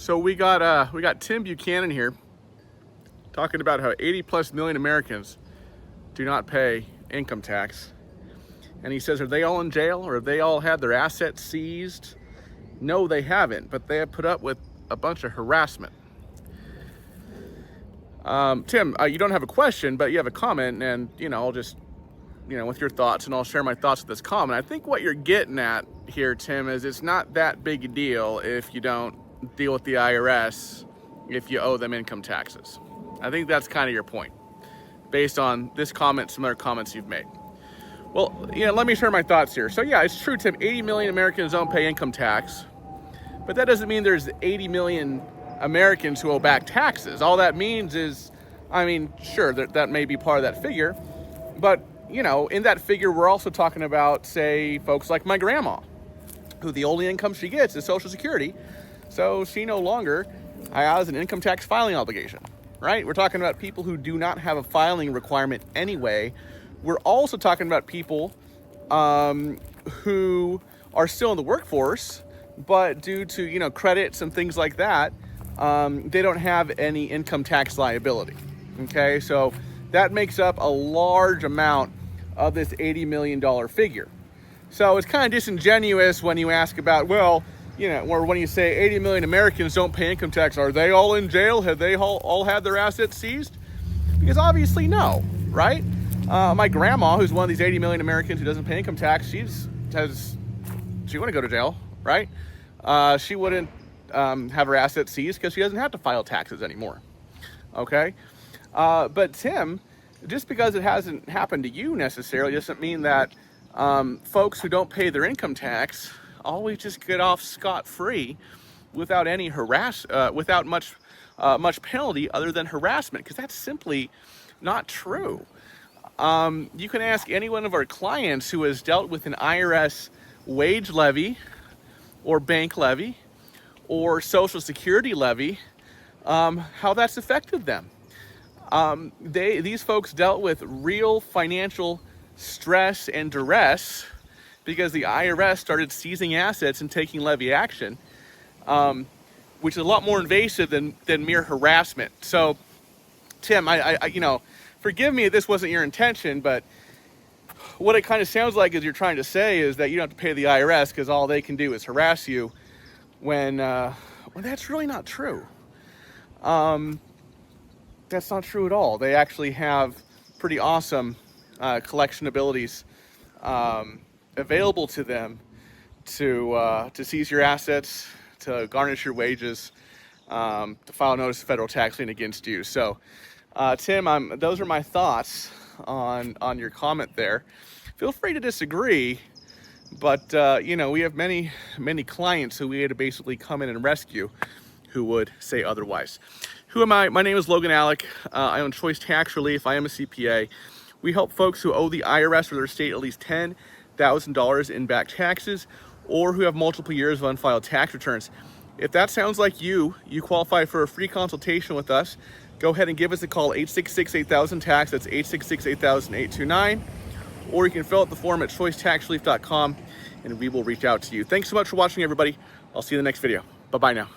So we got Tim Buchanan here talking about how 80+ million Americans do not pay income tax. And he says, are they all in jail, or have they all had their assets seized? No, they haven't, but they have put up with a bunch of harassment. Tim, you don't have a question, but you have a comment, and I'll just, with your thoughts, and I'll share my thoughts with this comment. I think what you're getting at here, Tim, is it's not that big a deal if you don't deal with the IRS if you owe them income taxes. I think that's kind of your point, based on this comment, some other comments you've made. Well, let me share my thoughts here. So yeah, it's true, Tim, 80 million Americans don't pay income tax, but that doesn't mean there's 80 million Americans who owe back taxes. All that means is, sure, that may be part of that figure, but in that figure, we're also talking about, say, folks like my grandma, who the only income she gets is Social Security, so she no longer has an income tax filing obligation, right? We're talking about people who do not have a filing requirement anyway. We're also talking about people who are still in the workforce, but due to credits and things like that, they don't have any income tax liability. Okay, so that makes up a large amount of this $80 million figure. So it's kind of disingenuous when you ask about, or when you say 80 million Americans don't pay income tax, are they all in jail? Have they all had their assets seized? Because obviously no, right? My grandma, who's one of these 80 million Americans who doesn't pay income tax, she wouldn't go to jail, right? She wouldn't have her assets seized because she doesn't have to file taxes anymore, okay? But Tim, just because it hasn't happened to you necessarily doesn't mean that folks who don't pay their income tax always just get off scot-free without any without much penalty other than harassment, because that's simply not true. You can ask any one of our clients who has dealt with an IRS wage levy or bank levy or Social Security levy, how that's affected them. These folks dealt with real financial stress and duress because the IRS started seizing assets and taking levy action, which is a lot more invasive than mere harassment. So, Tim, forgive me if this wasn't your intention, but what it kind of sounds like is you're trying to say is that you don't have to pay the IRS because all they can do is harass you, when that's really not true. That's not true at all. They actually have pretty awesome collection abilities available to them to seize your assets, to garnish your wages, to file a notice of federal tax lien against you. So, Tim, those are my thoughts on your comment there. Feel free to disagree, but we have many clients who we had to basically come in and rescue who would say otherwise. Who am I? My name is Logan Alec. I own Choice Tax Relief. I am a CPA. We help folks who owe the IRS or their state at least $10,000 in back taxes, or who have multiple years of unfiled tax returns. If that sounds like you qualify for a free consultation with us. Go ahead and give us a call, 866-8000-TAX. That's 866-8000-829. Or you can fill out the form at choicetaxrelief.com, and we will reach out to you. Thanks so much for watching, everybody. I'll see you in the next video. Bye-bye now.